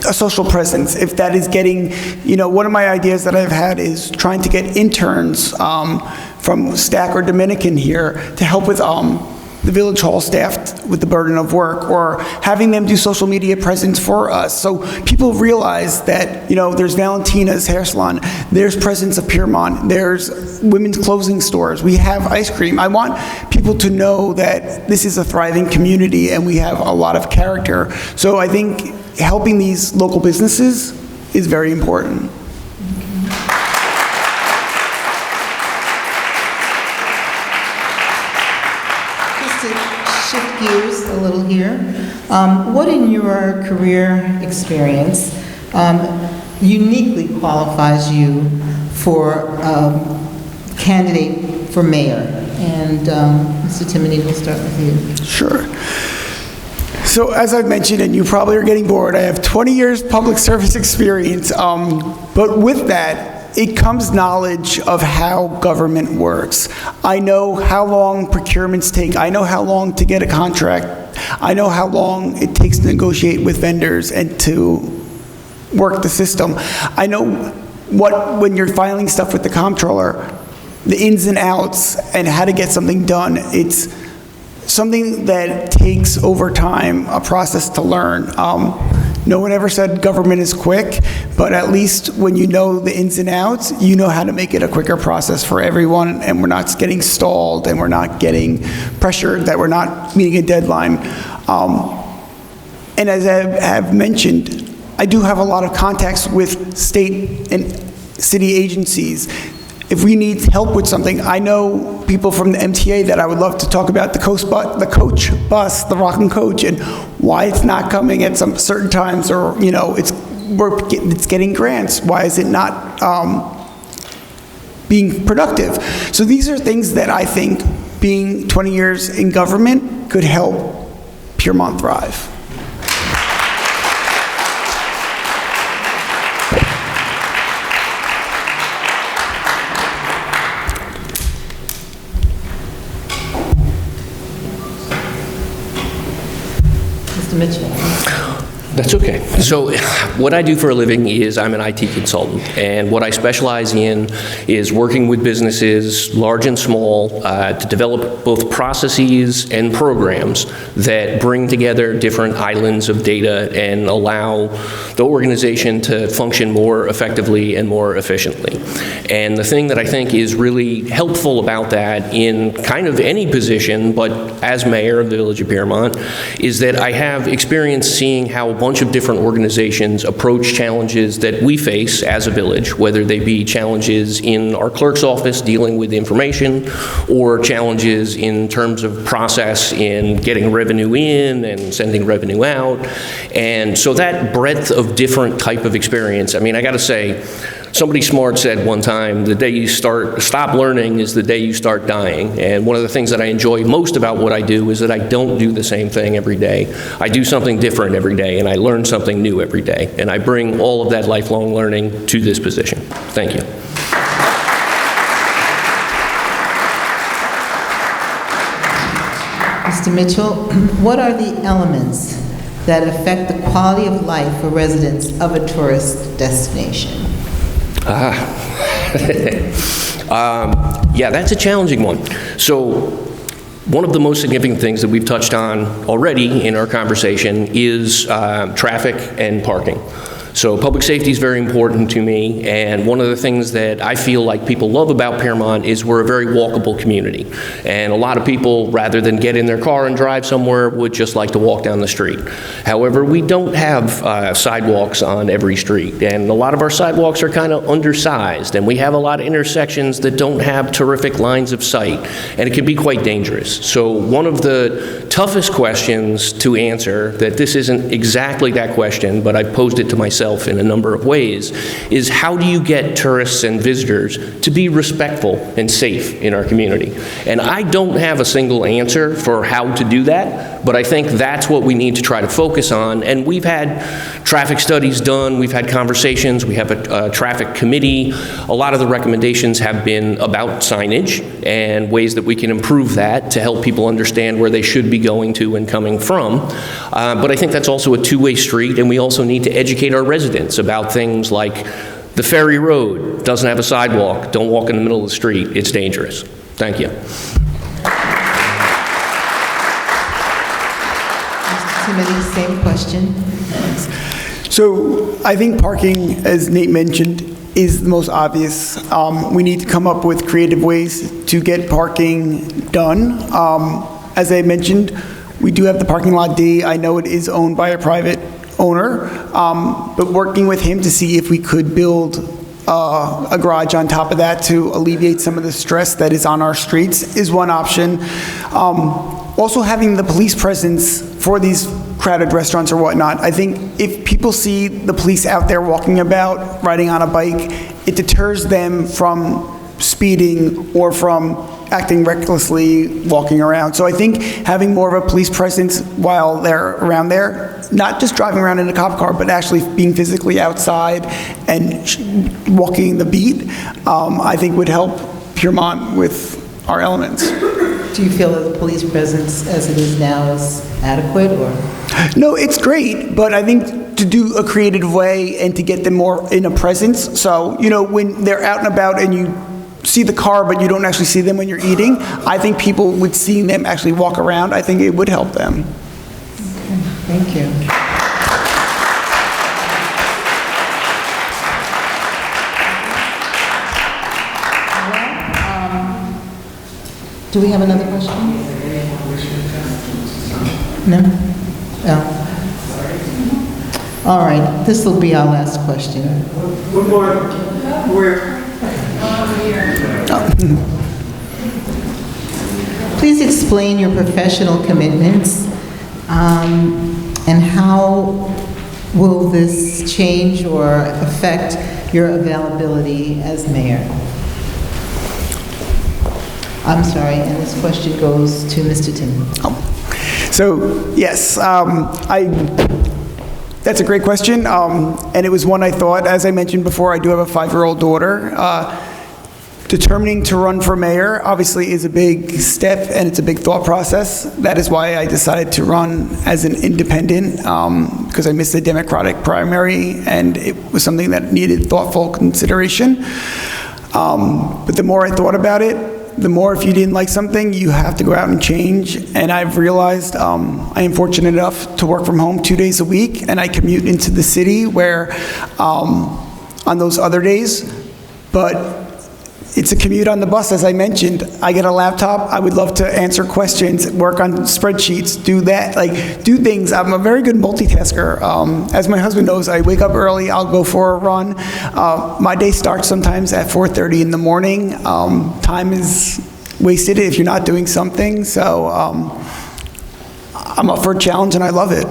a social presence. If that is getting, one of my ideas that I've had is trying to get interns from Stack or Dominican here to help with the village hall staff with the burden of work, or having them do social media presence for us. So people realize that, there's Valentina's hair salon, there's Presence of Piermont, there's women's clothing stores, we have ice cream. I want people to know that this is a thriving community and we have a lot of character. So I think helping these local businesses is very important. Shift gears a little here. What in your career experience uniquely qualifies you for candidate for mayor? And Mr. Timoney, we'll start with you. Sure. So as I've mentioned, and you probably are getting bored, I have 20 years public service experience, but with that, it comes knowledge of how government works. I know how long procurements take. I know how long to get a contract. I know how long it takes to negotiate with vendors and to work the system. I know when you're filing stuff with the comptroller, the ins and outs and how to get something done. It's something that takes over time, a process to learn. No one ever said government is quick, but at least when you know the ins and outs, you know how to make it a quicker process for everyone, and we're not getting stalled, and we're not getting pressured that we're not meeting a deadline. And as I have mentioned, I do have a lot of contacts with state and city agencies. If we need help with something, I know people from the MTA that I would love to talk about the coach bus, the Rockin' Coach, and why it's not coming at some certain times, or it's getting grants. Why is it not being productive? So these are things that I think, being 20 years in government, could help Piermont thrive. Mitchell. That's okay. So what I do for a living is I'm an IT consultant, and what I specialize in is working with businesses, large and small, to develop both processes and programs that bring together different islands of data and allow the organization to function more effectively and more efficiently. And the thing that I think is really helpful about that in kind of any position, but as mayor of the Village of Piermont, is that I have experience seeing how a bunch of different organizations approach challenges that we face as a village, whether they be challenges in our clerk's office dealing with information, or challenges in terms of process in getting revenue in and sending revenue out. And so that breadth of different type of experience, I mean, I gotta say, somebody smart said one time, the day you stop learning is the day you start dying. And one of the things that I enjoy most about what I do is that I don't do the same thing every day. I do something different every day, and I learn something new every day. And I bring all of that lifelong learning to this position. Thank you. Mr. Mitchell, what are the elements that affect the quality of life for residents of a tourist destination? Yeah, that's a challenging one. So one of the most significant things that we've touched on already in our conversation is traffic and parking. So public safety is very important to me, and one of the things that I feel like people love about Piermont is we're a very walkable community. And a lot of people, rather than get in their car and drive somewhere, would just like to walk down the street. However, we don't have sidewalks on every street, and a lot of our sidewalks are kind of undersized, and we have a lot of intersections that don't have terrific lines of sight, and it can be quite dangerous. So one of the toughest questions to answer, that this isn't exactly that question, but I posed it to myself in a number of ways, is how do you get tourists and visitors to be respectful and safe in our community? And I don't have a single answer for how to do that, but I think that's what we need to try to focus on. And we've had traffic studies done, we've had conversations, we have a traffic committee. A lot of the recommendations have been about signage and ways that we can improve that to help people understand where they should be going to and coming from. But I think that's also a two-way street, and we also need to educate our residents about things like the Ferry Road doesn't have a sidewalk. Don't walk in the middle of the street. It's dangerous. Thank you. Mr. Timothy, same question. So I think parking, as Nate mentioned, is the most obvious. We need to come up with creative ways to get parking done. As I mentioned, we do have the parking lot D. I know it is owned by a private owner, but working with him to see if we could build a garage on top of that to alleviate some of the stress that is on our streets is one option. Also having the police presence for these crowded restaurants or whatnot. I think if people see the police out there walking about, riding on a bike, it deters them from speeding or from acting recklessly, walking around. So I think having more of a police presence while they're around there, not just driving around in a cop car, but actually being physically outside and walking the beat, I think would help Piermont with our elements. do you feel that the police presence as it is now is adequate, or? No, it's great, but I think to do a creative way and to get them more in a presence. So, when they're out and about and you see the car, but you don't actually see them when you're eating, I think people would see them actually walk around. I think it would help them. Okay, thank you. Do we have another question? No? No. All right, this will be our last question. One more. Where? Please explain your professional commitments, and how will this change or affect your availability as mayor? I'm sorry, and this question goes to Mr. Timmons. So, yes, that's a great question, and it was one I thought. As I mentioned before, I do have a 5-year-old daughter. Determining to run for mayor obviously is a big step, and it's a big thought process. That is why I decided to run as an independent, because I missed the Democratic primary, and it was something that needed thoughtful consideration. But the more I thought about it, the more, if you didn't like something, you have to go out and change. And I've realized I am fortunate enough to work from home 2 days a week, and I commute into the city where on those other days, but it's a commute on the bus, as I mentioned. I get a laptop. I would love to answer questions, work on spreadsheets, do that, do things. I'm a very good multitasker. As my husband knows, I wake up early. I'll go for a run. My day starts sometimes at 4:30 in the morning. Time is wasted if you're not doing something. So I'm up for a challenge, and I love it.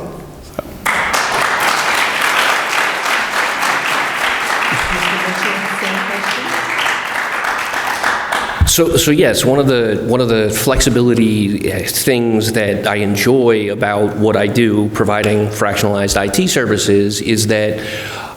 So yes, one of the flexibility things that I enjoy about what I do, providing fractionalized IT services, is that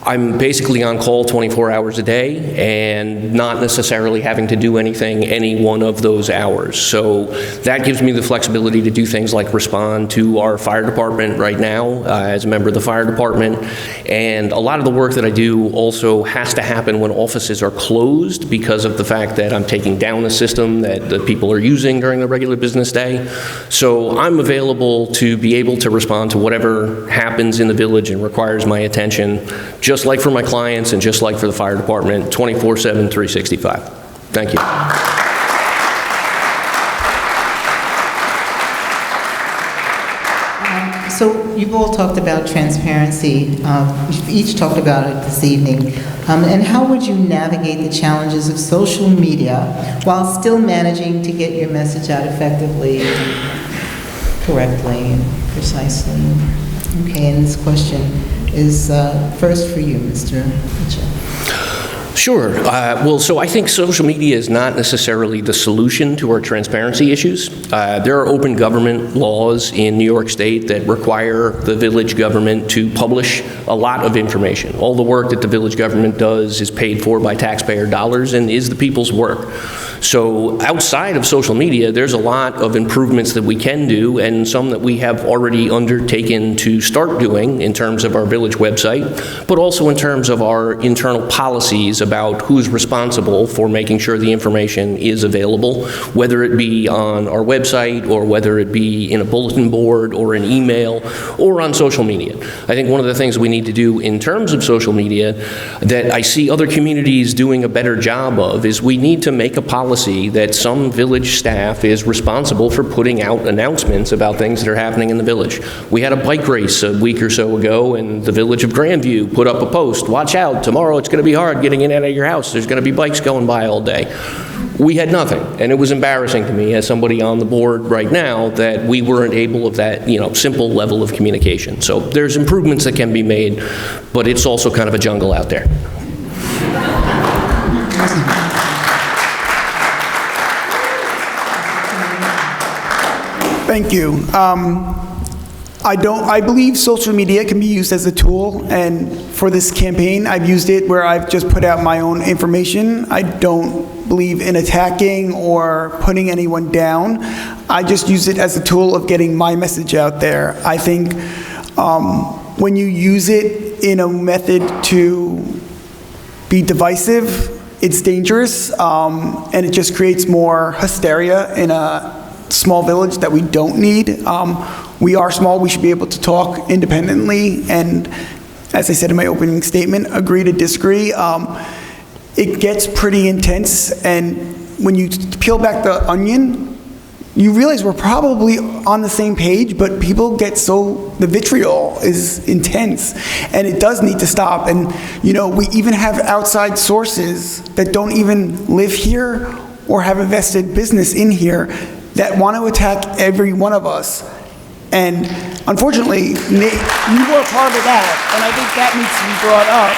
I'm basically on call 24 hours a day and not necessarily having to do anything any one of those hours. So that gives me the flexibility to do things like respond to our fire department right now as a member of the fire department. And a lot of the work that I do also has to happen when offices are closed because of the fact that I'm taking down a system that the people are using during the regular business day. So I'm available to be able to respond to whatever happens in the village and requires my attention, just like for my clients and just like for the fire department, 24/7, 365. Thank you. So you've all talked about transparency. You've each talked about it this evening. And how would you navigate the challenges of social media while still managing to get your message out effectively, correctly, and precisely? Okay, and this question is first for you, Mr. Mitchell. Sure. Well, so I think social media is not necessarily the solution to our transparency issues. There are open government laws in New York State that require the village government to publish a lot of information. All the work that the village government does is paid for by taxpayer dollars and is the people's work. So outside of social media, there's a lot of improvements that we can do and some that we have already undertaken to start doing in terms of our village website, but also in terms of our internal policies about who's responsible for making sure the information is available, whether it be on our website or whether it be in a bulletin board or an email or on social media. I think one of the things we need to do in terms of social media that I see other communities doing a better job of is we need to make a policy that some village staff is responsible for putting out announcements about things that are happening in the village. We had a bike race a week or so ago, and the village of Grandview put up a post, watch out, tomorrow it's going to be hard getting in and out of your house. There's going to be bikes going by all day. We had nothing, and it was embarrassing to me as somebody on the board right now that we weren't able of that, simple level of communication. So there's improvements that can be made, but it's also kind of a jungle out there. Thank you. I believe social media can be used as a tool, and for this campaign, I've used it where I've just put out my own information. I don't believe in attacking or putting anyone down. I just use it as a tool of getting my message out there. I think when you use it in a method to be divisive, it's dangerous, and it just creates more hysteria in a small village that we don't need. We are small, we should be able to talk independently, and as I said in my opening statement, agree to disagree. It gets pretty intense, and when you peel back the onion, you realize we're probably on the same page, but people get the vitriol is intense, and it does need to stop. And, we even have outside sources that don't even live here or have a vested business in here that want to attack every one of us. And unfortunately, Nate, you were part of that, and I think that needs to be brought up.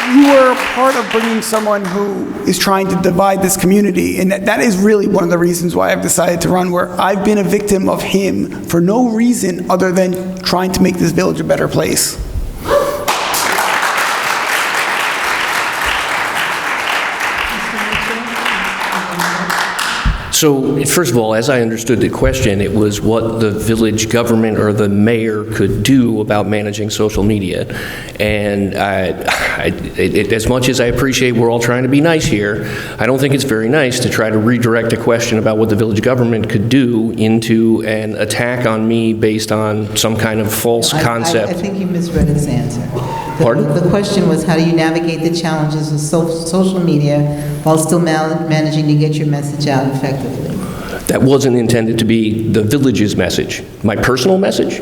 You were part of bringing someone who is trying to divide this community, and that is really one of the reasons why I've decided to run, where I've been a victim of him for no reason other than trying to make this village a better place. So, first of all, as I understood the question, it was what the village government or the mayor could do about managing social media. And as much as I appreciate we're all trying to be nice here, I don't think it's very nice to try to redirect a question about what the village government could do into an attack on me based on some kind of false concept. I think you misread his answer. Pardon? The question was, how do you navigate the challenges of social media while still managing to get your message out effectively? That wasn't intended to be the village's message. My personal message?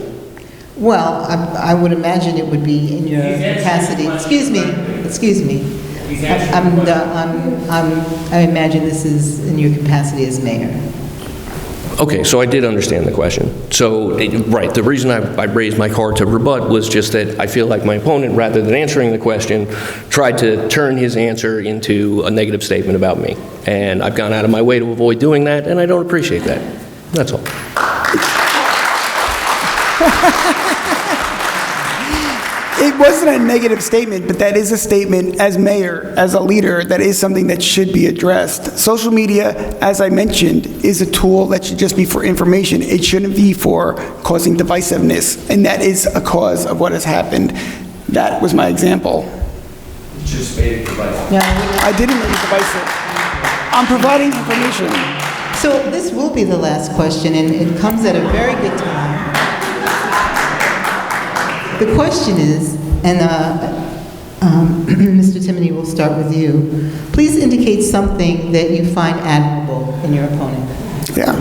Well, I would imagine it would be in your capacity. Excuse me. I imagine this is in your capacity as mayor. Okay, so I did understand the question. So, right, the reason I raised my card to rebut was just that I feel like my opponent, rather than answering the question, tried to turn his answer into a negative statement about me. And I've gone out of my way to avoid doing that, and I don't appreciate that. That's all. It wasn't a negative statement, but that is a statement as mayor, as a leader, that is something that should be addressed. Social media, as I mentioned, is a tool that should just be for information. It shouldn't be for causing divisiveness, and that is a cause of what has happened. That was my example. Just made it divisive. Yeah. I didn't make it divisive. I'm providing information. So this will be the last question, and it comes at a very good time. The question is, and Mr. Timoney, we'll start with you. Please indicate something that you find admirable in your opponent. Yeah.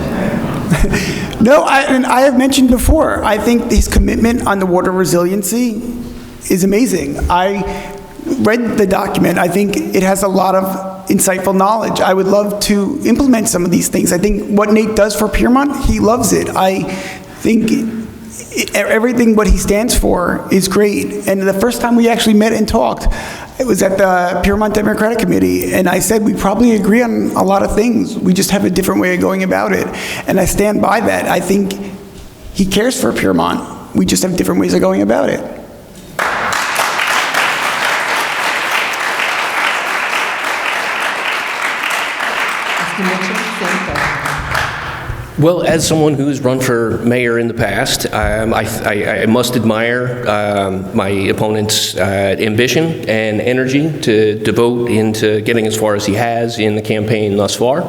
No, and I have mentioned before, I think his commitment on the water resiliency is amazing. I read the document. I think it has a lot of insightful knowledge. I would love to implement some of these things. I think what Nate does for Piermont, he loves it. I think everything what he stands for is great. And the first time we actually met and talked, it was at the Piermont Democratic Committee, and I said we probably agree on a lot of things. We just have a different way of going about it. And I stand by that. I think he cares for Piermont. We just have different ways of going about it. Mr. Mitchell, same question. Well, as someone who's run for mayor in the past, I must admire my opponent's ambition and energy to devote into getting as far as he has in the campaign thus far,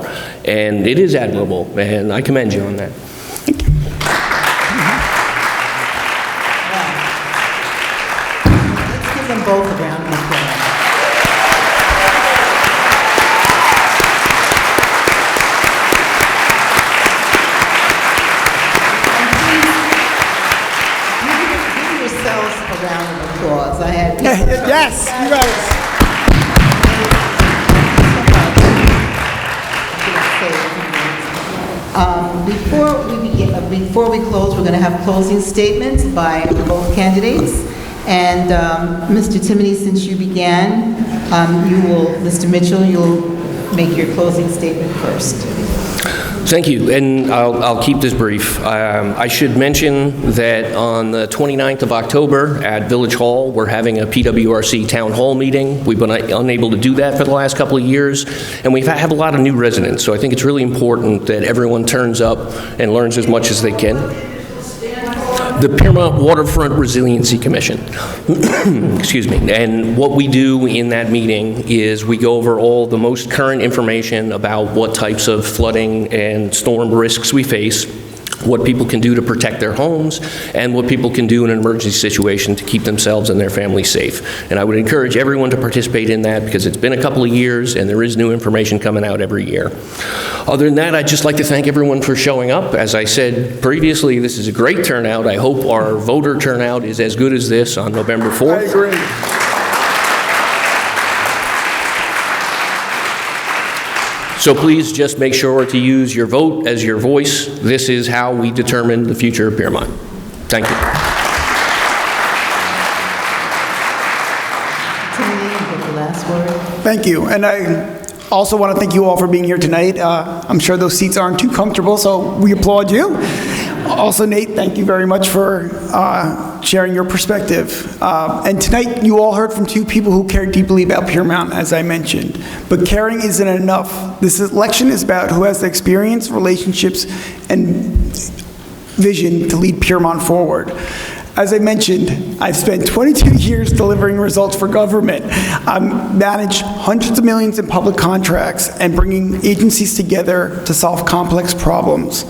and it is admirable, and I commend you on that. Let's give them both a round of applause. Yes, you guys. Before we close, we're going to have closing statements by both candidates. And Mr. Timoney, since you began, Mr. Mitchell, you'll make your closing statement first. Thank you, and I'll keep this brief. I should mention that on the 29th of October at Village Hall, we're having a PWRC Town Hall meeting. We've been unable to do that for the last couple of years, and we have a lot of new residents, so I think it's really important that everyone turns up and learns as much as they can. The Piermont Waterfront Resiliency Commission. Excuse me. And what we do in that meeting is we go over all the most current information about what types of flooding and storm risks we face, what people can do to protect their homes, and what people can do in an emergency situation to keep themselves and their families safe. And I would encourage everyone to participate in that because it's been a couple of years and there is new information coming out every year. Other than that, I'd just like to thank everyone for showing up. As I said previously, this is a great turnout. I hope our voter turnout is as good as this on November 4th. I agree. So please just make sure to use your vote as your voice. This is how we determine the future of Piermont. Thank you. Timmy, you get the last word. Thank you. And I also want to thank you all for being here tonight. I'm sure those seats aren't too comfortable, so we applaud you. Also, Nate, thank you very much for sharing your perspective. And tonight, you all heard from two people who care deeply about Piermont, as I mentioned. But caring isn't enough. This election is about who has the experience, relationships, and vision to lead Piermont forward. As I mentioned, I've spent 22 years delivering results for government. I've managed hundreds of millions in public contracts and bringing agencies together to solve complex problems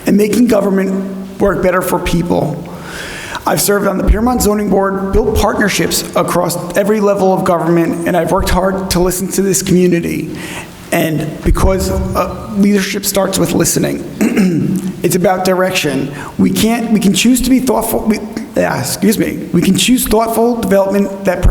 and making government work better for people. I've served on the Piermont Zoning Board, built partnerships across every level of government, and I've worked hard to listen to this community. And because leadership starts with listening, it's about direction. We can choose to be thoughtful. We can choose thoughtful development that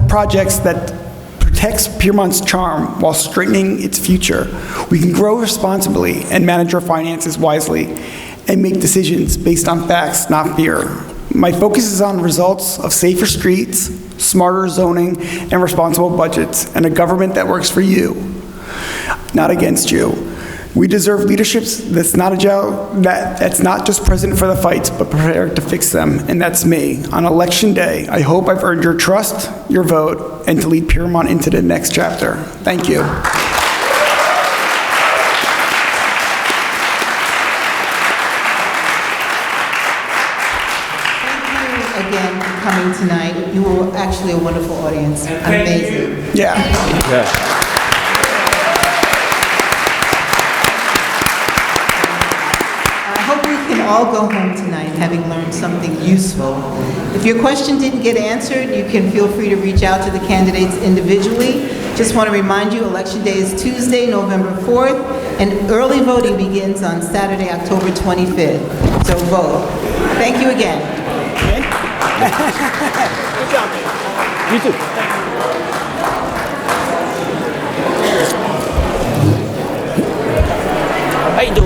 projects that protects Piermont's charm while straightening its future. We can grow responsibly and manage our finances wisely and make decisions based on facts, not fear. My focus is on results of safer streets, smarter zoning, and responsible budgets, and a government that works for you, not against you. We deserve leadership that's not just present for the fights, but prepared to fix them, and that's me. On Election Day, I hope I've earned your trust, your vote, and to lead Piermont into the next chapter. Thank you. Again, for coming tonight. You were actually a wonderful audience. Amazing. Yeah. I hope we can all go home tonight having learned something useful. If your question didn't get answered, you can feel free to reach out to the candidates individually. Just want to remind you, Election Day is Tuesday, November 4th, and early voting begins on Saturday, October 25th. So vote. Thank you again. Good job, man. You too. How you doing?